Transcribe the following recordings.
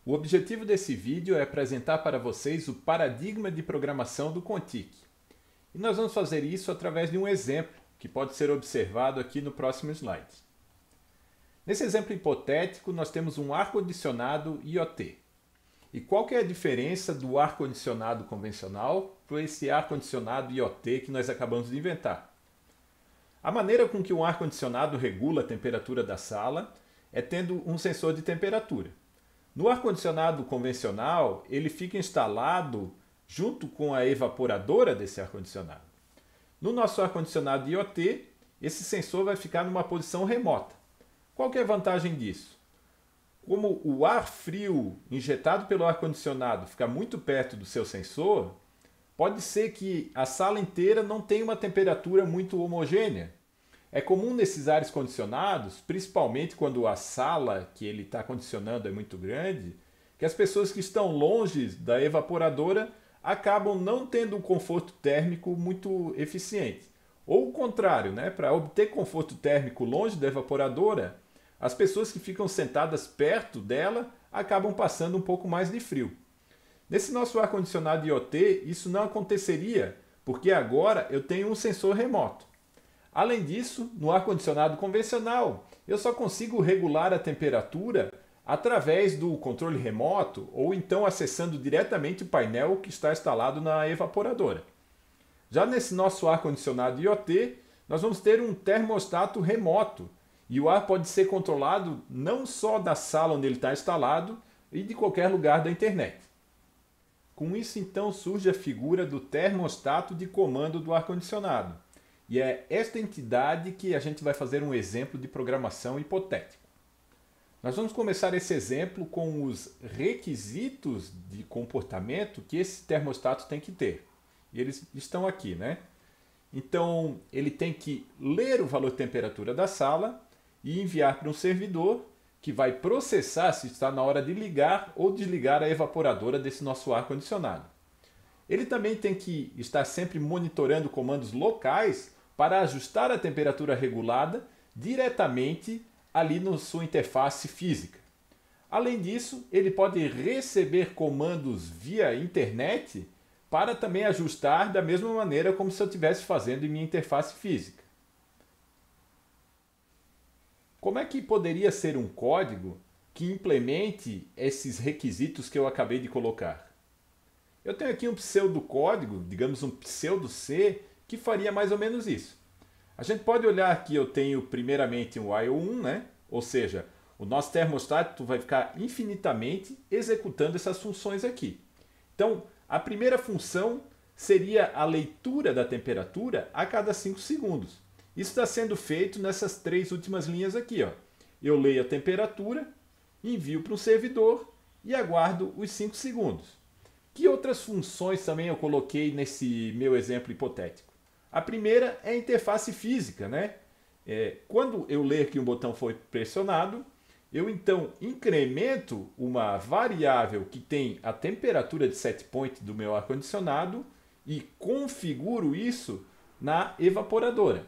O objetivo desse vídeo é apresentar para vocês o paradigma de programação do Contic. E nós vamos fazer isso através de um exemplo, que pode ser observado aqui no próximo slide. Nesse exemplo hipotético, nós temos um ar-condicionado IoT. E qual que é a diferença do ar-condicionado convencional para esse ar-condicionado IoT que nós acabamos de inventar? A maneira com que um ar-condicionado regula a temperatura da sala é tendo um sensor de temperatura. No ar-condicionado convencional, ele fica instalado junto com a evaporadora desse ar-condicionado. No nosso ar-condicionado IoT, esse sensor vai ficar numa posição remota. Qual que é a vantagem disso? Como o ar frio injetado pelo ar-condicionado fica muito perto do seu sensor, pode ser que a sala inteira não tenha uma temperatura muito homogênea. É comum nesses ares condicionados, principalmente quando a sala que ele está condicionando é muito grande, que as pessoas que estão longe da evaporadora acabam não tendo um conforto térmico muito eficiente. Ou o contrário, né? Para obter conforto térmico longe da evaporadora, as pessoas que ficam sentadas perto dela acabam passando um pouco mais de frio. Nesse nosso ar-condicionado IoT, isso não aconteceria, porque agora eu tenho um sensor remoto. Além disso, no ar-condicionado convencional, eu só consigo regular a temperatura através do controle remoto ou então acessando diretamente o painel que está instalado na evaporadora. Já nesse nosso ar-condicionado IoT, nós vamos ter um termostato remoto e o ar pode ser controlado não só da sala onde ele está instalado e de qualquer lugar da internet. Com isso, então, surge a figura do termostato de comando do ar-condicionado. E é esta entidade que a gente vai fazer um exemplo de programação hipotético. Nós vamos começar esse exemplo com os requisitos de comportamento que esse termostato tem que ter. E eles estão aqui, né? Então, ele tem que ler o valor de temperatura da sala e enviar para um servidor que vai processar se está na hora de ligar ou desligar a evaporadora desse nosso ar-condicionado. Ele também tem que estar sempre monitorando comandos locais para ajustar a temperatura regulada diretamente ali na sua interface física. Além disso, ele pode receber comandos via internet para também ajustar da mesma maneira como se eu estivesse fazendo em minha interface física. Como é que poderia ser um código que implemente esses requisitos que eu acabei de colocar? Eu tenho aqui um pseudocódigo, digamos um pseudo-C, que faria mais ou menos isso. A gente pode olhar que eu tenho primeiramente um while 1, né? Ou seja, o nosso termostato vai ficar infinitamente executando essas funções aqui. Então, a primeira função seria a leitura da temperatura a cada 5 segundos. Isso está sendo feito nessas três últimas linhas aqui. Ó. Eu leio a temperatura, envio para um servidor e aguardo os 5 segundos. Que outras funções também eu coloquei nesse meu exemplo hipotético? A primeira é a interface física, né? Quando eu ler que um botão foi pressionado, eu então incremento uma variável que tem a temperatura de set point do meu ar-condicionado e configuro isso na evaporadora.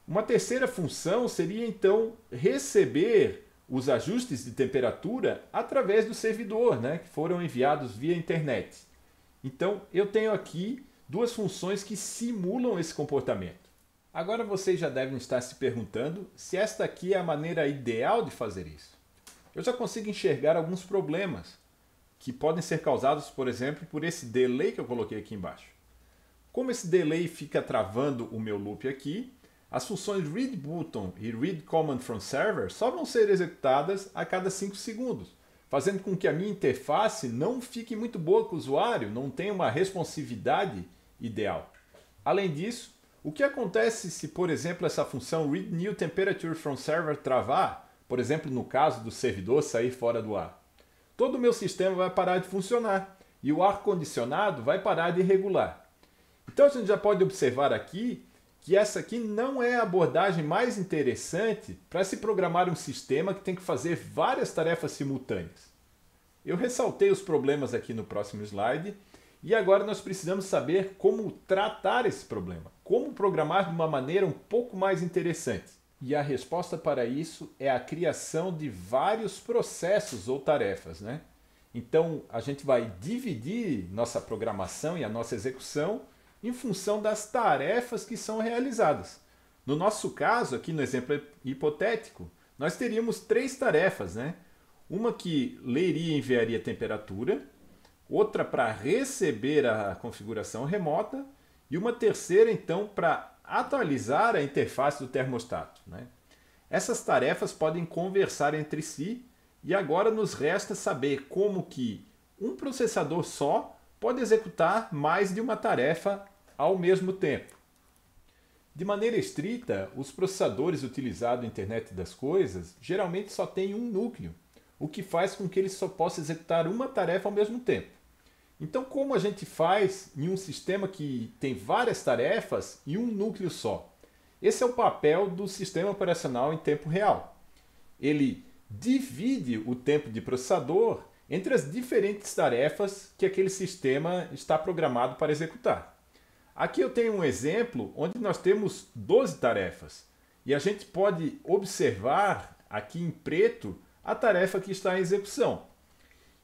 Uma terceira função seria então receber os ajustes de temperatura através do servidor, né, que foram enviados via internet. Então, eu tenho aqui duas funções que simulam esse comportamento. Agora vocês já devem estar se perguntando se esta aqui é a maneira ideal de fazer isso. Eu já consigo enxergar alguns problemas que podem ser causados, por exemplo, por esse delay que eu coloquei aqui embaixo. Como esse delay fica travando o meu loop aqui, as funções read button e read command from server só vão ser executadas a cada 5 segundos, fazendo com que a minha interface não fique muito boa com o usuário, não tenha uma responsividade ideal. Além disso, o que acontece se, por exemplo, essa função read new temperature from server travar, por exemplo, no caso do servidor sair fora do ar? Todo o meu sistema vai parar de funcionar e o ar-condicionado vai parar de regular. Então a gente já pode observar aqui que essa aqui não é a abordagem mais interessante para se programar um sistema que tem que fazer várias tarefas simultâneas. Eu ressaltei os problemas aqui no próximo slide e agora nós precisamos saber como tratar esse problema, como programar de uma maneira um pouco mais interessante. E a resposta para isso é a criação de vários processos ou tarefas, né? Então, a gente vai dividir nossa programação e a nossa execução em função das tarefas que são realizadas. No nosso caso, aqui no exemplo hipotético, nós teríamos 3 tarefas, né? Uma que leria e enviaria a temperatura, outra para receber a configuração remota e uma terceira, então, para atualizar a interface do termostato, né? Essas tarefas podem conversar entre si e agora nos resta saber como que um processador só pode executar mais de uma tarefa ao mesmo tempo. De maneira estrita, os processadores utilizados na internet das coisas geralmente só têm um núcleo, o que faz com que ele só possa executar uma tarefa ao mesmo tempo. Então, como a gente faz em um sistema que tem várias tarefas e um núcleo só? Esse é o papel do sistema operacional em tempo real. Ele divide o tempo de processador entre as diferentes tarefas que aquele sistema está programado para executar. Aqui eu tenho um exemplo onde nós temos 12 tarefas e a gente pode observar aqui em preto a tarefa que está em execução.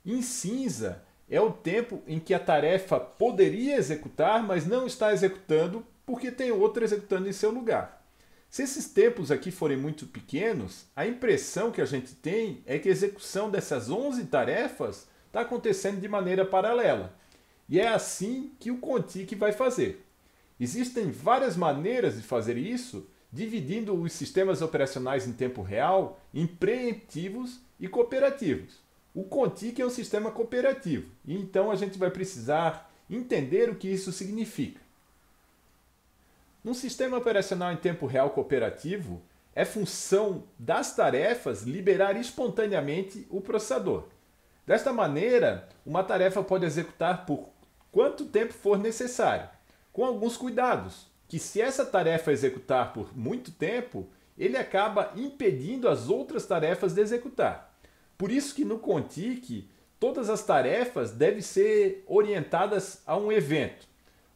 Em cinza é o tempo em que a tarefa poderia executar, mas não está executando porque tem outra executando em seu lugar. Se esses tempos aqui forem muito pequenos, a impressão que a gente tem é que a execução dessas 11 tarefas está acontecendo de maneira paralela. E é assim que o Contic vai fazer. Existem várias maneiras de fazer isso, dividindo os sistemas operacionais em tempo real em preemptivos e cooperativos. O Contic é um sistema cooperativo, e então a gente vai precisar entender o que isso significa. Num sistema operacional em tempo real cooperativo, é função das tarefas liberar espontaneamente o processador. Desta maneira, uma tarefa pode executar por quanto tempo for necessário, com alguns cuidados, que se essa tarefa executar por muito tempo, ele acaba impedindo as outras tarefas de executar. Por isso que no Contic, todas as tarefas devem ser orientadas a um evento.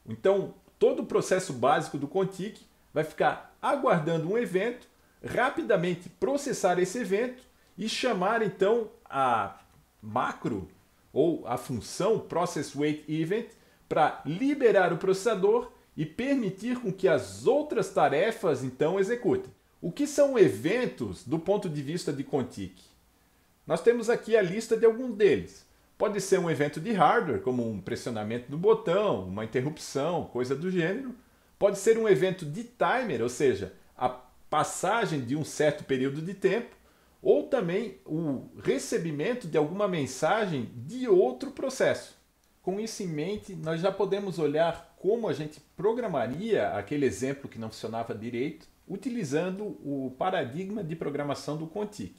Então, todo o processo básico do Contic vai ficar aguardando um evento, rapidamente processar esse evento e chamar então a macro ou a função ProcessWaitEvent para liberar o processador e permitir com que as outras tarefas então executem. O que são eventos do ponto de vista de Contic? Nós temos aqui a lista de alguns deles. Pode ser um evento de hardware, como um pressionamento do botão, uma interrupção, coisa do gênero. Pode ser um evento de timer, ou seja, a passagem de um certo período de tempo, ou também o recebimento de alguma mensagem de outro processo. Com isso em mente, nós já podemos olhar como a gente programaria aquele exemplo que não funcionava direito, utilizando o paradigma de programação do Contic.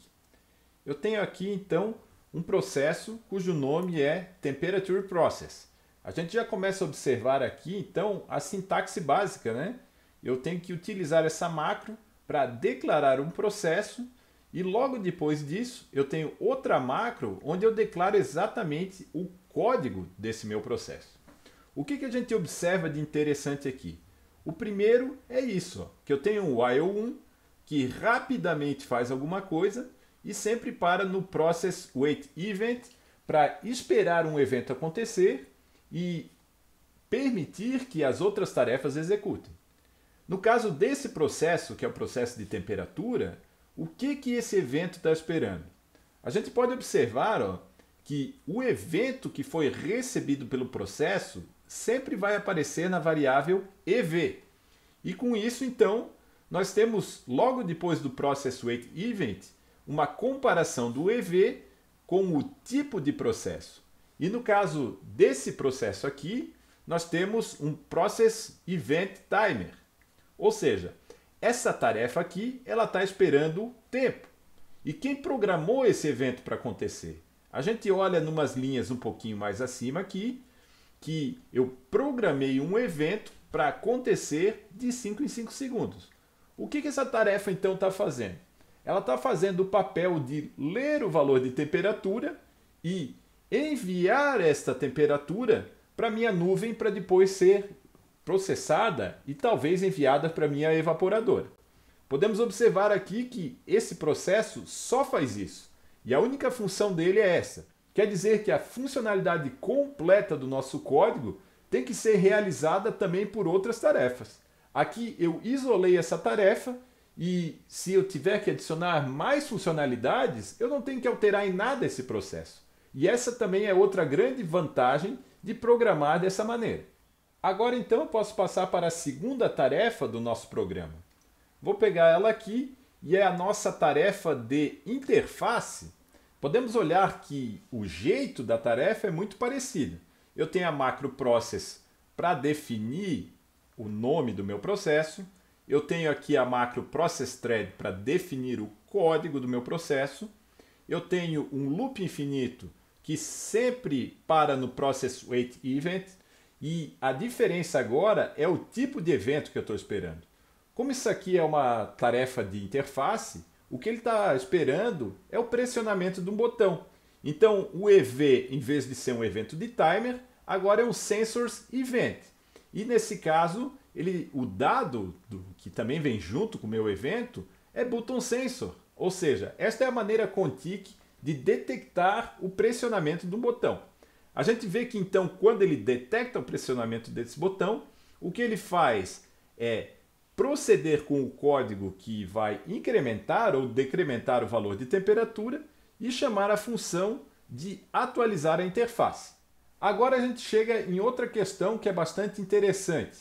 Eu tenho aqui, então, um processo cujo nome é Temperature Process. A gente já começa a observar aqui, então, a sintaxe básica, né? Eu tenho que utilizar essa macro para declarar um processo e logo depois disso eu tenho outra macro onde eu declaro exatamente o código desse meu processo. O que a gente observa de interessante aqui? O primeiro é isso, ó, que eu tenho um while1 que rapidamente faz alguma coisa e sempre para no ProcessWaitEvent para esperar um evento acontecer e permitir que as outras tarefas executem. No caso desse processo, que é o processo de temperatura, o que esse evento está esperando? A gente pode observar, ó, que o evento que foi recebido pelo processo sempre vai aparecer na variável EV. E com isso, então, nós temos, logo depois do ProcessWaitEvent, uma comparação do EV com o tipo de processo. E no caso desse processo aqui, nós temos um ProcessEventTimer. Ou seja, essa tarefa aqui ela está esperando tempo. E quem programou esse evento para acontecer? A gente olha numas linhas um pouquinho mais acima aqui, que eu programei um evento para acontecer de 5 em 5 segundos. O que essa tarefa então está fazendo? Ela está fazendo o papel de ler o valor de temperatura e enviar esta temperatura para minha nuvem para depois ser processada e talvez enviada para minha evaporadora. podemos observar aqui que esse processo só faz isso. E a única função dele é essa. Quer dizer que a funcionalidade completa do nosso código tem que ser realizada também por outras tarefas. Aqui eu isolei essa tarefa e se eu tiver que adicionar mais funcionalidades, eu não tenho que alterar em nada esse processo. E essa também é outra grande vantagem de programar dessa maneira. Agora então eu posso passar para a segunda tarefa do nosso programa. Vou pegar ela aqui e é a nossa tarefa de interface. Podemos olhar que o jeito da tarefa é muito parecido. Eu tenho a macro process para definir o nome do meu processo. Eu tenho aqui a macro process thread para definir o código do meu processo. Eu tenho um loop infinito que sempre para no process wait event. E a diferença agora é o tipo de evento que eu estou esperando. Como isso aqui é uma tarefa de interface, o que ele está esperando é o pressionamento de um botão. Então, o EV, em vez de ser um evento de timer, agora é um sensors event. E nesse caso, o dado que também vem junto com o meu evento é button sensor. Ou seja, esta é a maneira Contic de detectar o pressionamento de um botão. A gente vê que então, quando ele detecta o pressionamento desse botão, o que ele faz é proceder com o código que vai incrementar ou decrementar o valor de temperatura e chamar a função de atualizar a interface. Agora a gente chega em outra questão que é bastante interessante.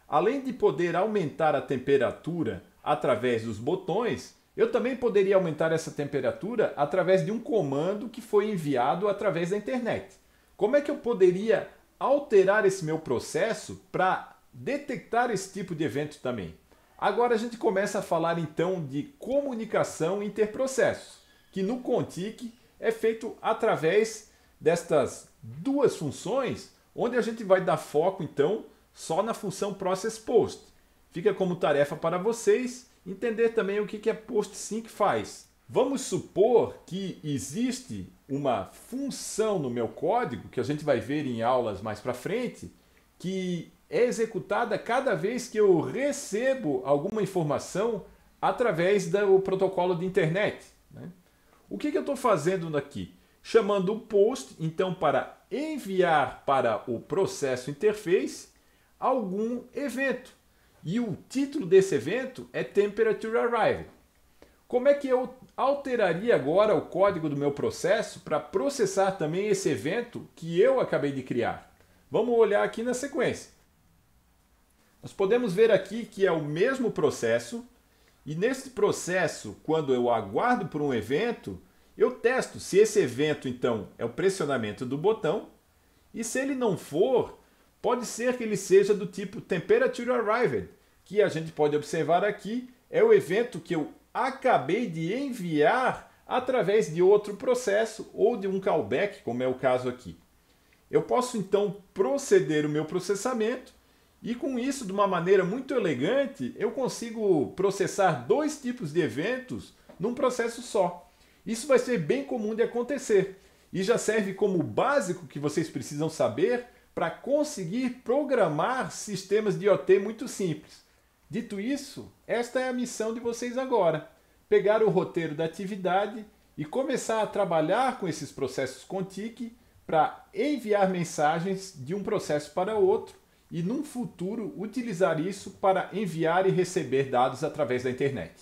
Além de poder aumentar a temperatura através dos botões, eu também poderia aumentar essa temperatura através de um comando que foi enviado através da internet. Como é que eu poderia alterar esse meu processo para detectar esse tipo de evento também? Agora a gente começa a falar então de comunicação interprocessos, que no Contic é feito através destas duas funções, onde a gente vai dar foco então só na função process_post. Fica como tarefa para vocês entender também o que a PostSync faz. Vamos supor que existe uma função no meu código, que a gente vai ver em aulas mais para frente, que é executada cada vez que eu recebo alguma informação através do protocolo de internet, né? O que eu estou fazendo aqui? Chamando o post, então, para enviar para o processo interface algum evento. E o título desse evento é Temperature Arrived. Como é que eu alteraria agora o código do meu processo para processar também esse evento que eu acabei de criar? Vamos olhar aqui na sequência. Nós podemos ver aqui que é o mesmo processo, e nesse processo, quando eu aguardo por um evento, eu testo se esse evento então é o pressionamento do botão, e se ele não for, pode ser que ele seja do tipo Temperature Arrived, que a gente pode observar aqui, é o evento que eu acabei de enviar através de outro processo ou de um callback, como é o caso aqui. Eu posso então proceder o meu processamento e com isso, de uma maneira muito elegante, eu consigo processar dois tipos de eventos num processo só. Isso vai ser bem comum de acontecer e já serve como básico que vocês precisam saber para conseguir programar sistemas de IoT muito simples. Dito isso, esta é a missão de vocês agora: pegar o roteiro da atividade e começar a trabalhar com esses processos Contic para enviar mensagens de um processo para outro e, num futuro, utilizar isso para enviar e receber dados através da internet.